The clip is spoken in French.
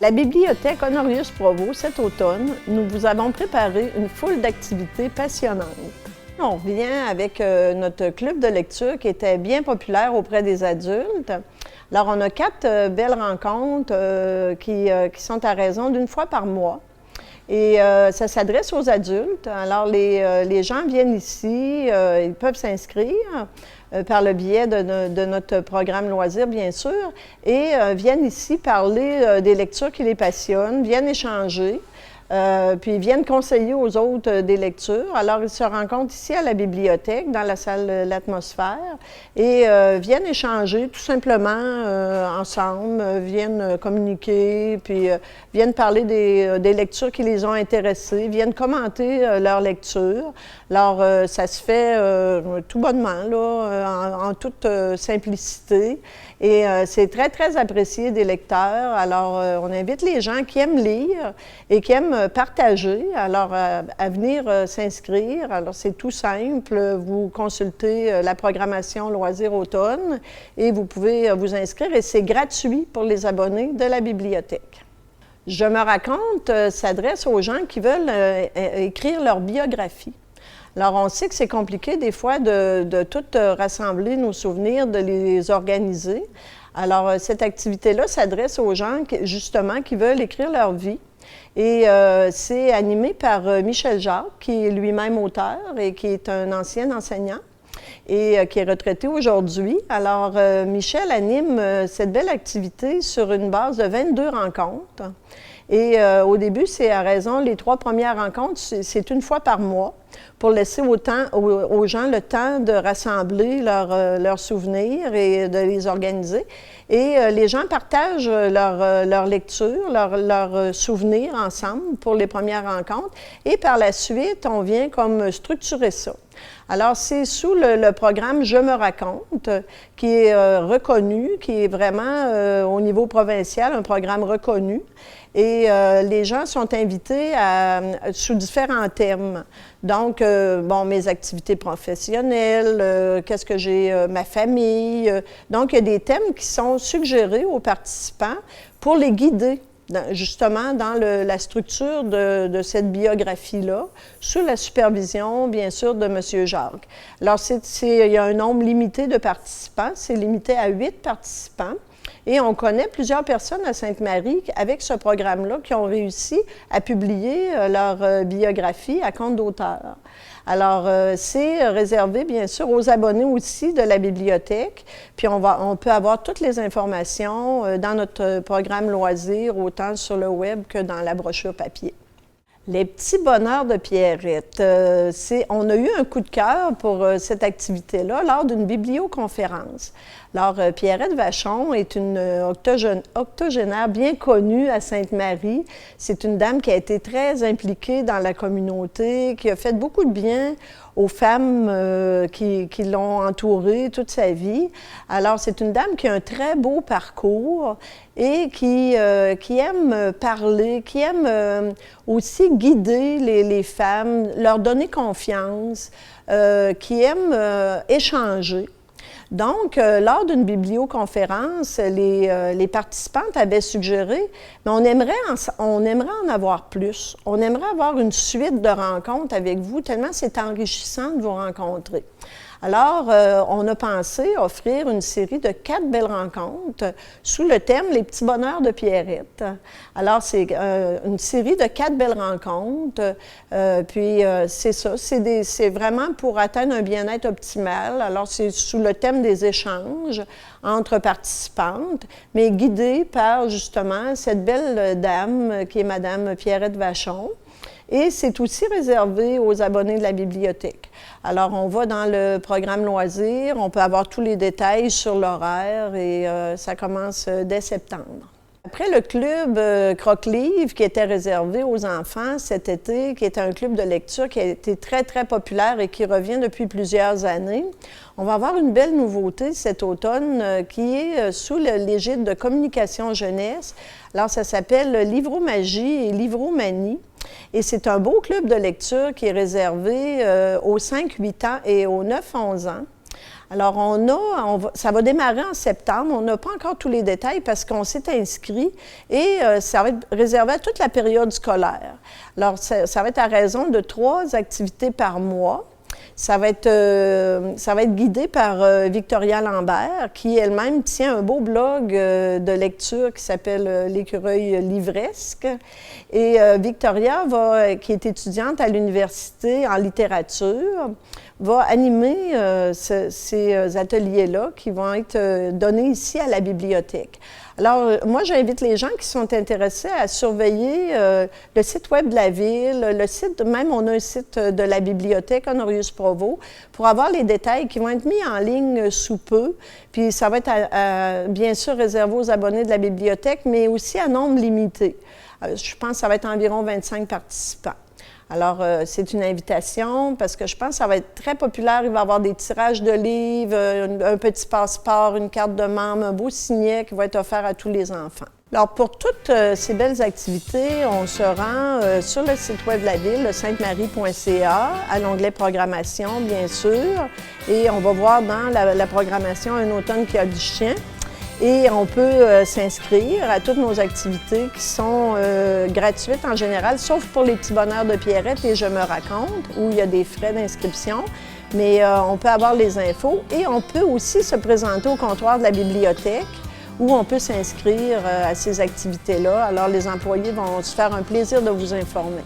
La bibliothèque Honorius Provost, cet automne, nous vous avons préparé une foule d'activités passionnantes. On revient avec notre club de lecture qui était bien populaire auprès des adultes. Alors, on a 4 belles rencontres qui sont à raison d'une fois par mois. Et ça s'adresse aux adultes. Alors, les gens viennent ici, ils peuvent s'inscrire par le biais de notre programme loisirs, bien sûr, et viennent ici parler des lectures qui les passionnent, viennent échanger, puis viennent conseiller aux autres des lectures. Alors, ils se rencontrent ici à la bibliothèque, dans la salle de l'atmosphère, et viennent échanger tout simplement ensemble, viennent communiquer, puis viennent parler des lectures qui les ont intéressés, viennent commenter leurs lectures. Alors, ça se fait tout bonnement, là, en toute simplicité. Et c'est très, très apprécié des lecteurs. Alors, on invite les gens qui aiment lire et qui aiment partager, alors à venir s'inscrire. Alors, c'est tout simple. Vous consultez la programmation Loisirs Automne et vous pouvez vous inscrire et c'est gratuit pour les abonnés de la bibliothèque. Je me raconte s'adresse aux gens qui veulent écrire leur biographie. Alors, on sait que c'est compliqué des fois de tout rassembler nos souvenirs, de les organiser. Alors, cette activité-là s'adresse aux gens, justement, qui veulent écrire leur vie. Et c'est animé par Michel Jacques, qui est lui-même auteur et qui est un ancien enseignant et qui est retraité aujourd'hui. Alors, Michel anime cette belle activité sur une base de 22 rencontres. Et au début, c'est à raison, les 3 premières rencontres, c'est une fois par mois pour laisser aux gens le temps de rassembler leurs souvenirs et de les organiser. Et les gens partagent leur lecture, leurs souvenirs ensemble pour les premières rencontres. Et par la suite, on vient comme structurer ça. Alors, c'est sous le programme Je me raconte, qui est reconnu, qui est vraiment au niveau provincial, un programme reconnu. Et les gens sont invités sous différents thèmes. Donc, mes activités professionnelles, qu'est-ce que j'ai, ma famille. Donc, il y a des thèmes qui sont suggérés aux participants pour les guider, justement, dans la structure de cette biographie-là, sous la supervision, bien sûr, de M. Jacques. Alors, il y a un nombre limité de participants, c'est limité à 8 participants. Et on connaît plusieurs personnes à Sainte-Marie avec ce programme-là qui ont réussi à publier leur biographie à compte d'auteur. Alors, c'est réservé, bien sûr, aux abonnés aussi de la bibliothèque. Puis, on peut avoir toutes les informations dans notre programme loisirs, autant sur le web que dans la brochure papier. Les petits bonheurs de Pierrette. On a eu un coup de cœur pour cette activité-là lors d'une biblioconférence. Alors, Pierrette Vachon est une octogénaire bien connue à Sainte-Marie. C'est une dame qui a été très impliquée dans la communauté, qui a fait beaucoup de bien aux femmes qui l'ont entourée toute sa vie. Alors, c'est une dame qui a un très beau parcours et qui aime parler, qui aime aussi guider les femmes, leur donner confiance, qui aime échanger. Donc, lors d'une biblioconférence, les participantes avaient suggéré, mais on aimerait en avoir plus. On aimerait avoir une suite de rencontres avec vous, tellement c'est enrichissant de vous rencontrer. Alors, on a pensé offrir une série de 4 belles rencontres sous le thème « Les petits bonheurs de Pierrette ». Alors, c'est une série de 4 belles rencontres, puis c'est ça, c'est vraiment pour atteindre un bien-être optimal. Alors, c'est sous le thème des échanges entre participantes, mais guidées par, justement, cette belle dame qui est Madame Pierrette Vachon. Et c'est aussi réservé aux abonnés de la bibliothèque. Alors, on va dans le programme loisirs, on peut avoir tous les détails sur l'horaire et ça commence dès septembre. Après le club Croque-Livre, qui était réservé aux enfants cet été, qui est un club de lecture qui a été très, très populaire et qui revient depuis plusieurs années, on va avoir une belle nouveauté cet automne qui est sous l'égide de Communication Jeunesse. Alors, ça s'appelle Livromagie et Livromanie. Et c'est un beau club de lecture qui est réservé aux 5-8 ans et aux 9-11 ans. Alors, ça va démarrer en septembre. On n'a pas encore tous les détails parce qu'on s'est inscrit et ça va être réservé à toute la période scolaire. Alors, ça va être à raison de 3 activités par mois. Ça va être guidé par Victoria Lambert, qui elle-même tient un beau blog de lecture qui s'appelle L'écureuil livresque. Et Victoria, qui est étudiante à l'université en littérature, va animer ces ateliers-là qui vont être donnés ici à la bibliothèque. Alors, moi, j'invite les gens qui sont intéressés à surveiller le site web de la Ville, le site, même on a un site de la bibliothèque Honorius-Provost, pour avoir les détails qui vont être mis en ligne sous peu. Puis ça va être bien sûr réservé aux abonnés de la bibliothèque, mais aussi à nombre limité. Je pense que ça va être environ 25 participants. Alors, c'est une invitation parce que je pense que ça va être très populaire. Il va y avoir des tirages de livres, un petit passeport, une carte de membre, un beau signet qui va être offert à tous les enfants. Alors, pour toutes ces belles activités, on se rend sur le site web de la Ville, le sainte-marie.ca, à l'onglet « Programmation », bien sûr. Et on va voir dans la programmation un automne qui a du chien. Et on peut s'inscrire à toutes nos activités qui sont gratuites en général, sauf pour les petits bonheurs de Pierrette et Je me raconte, où il y a des frais d'inscription. Mais on peut avoir les infos et on peut aussi se présenter au comptoir de la bibliothèque où on peut s'inscrire à ces activités-là. Alors les employés vont se faire un plaisir de vous informer.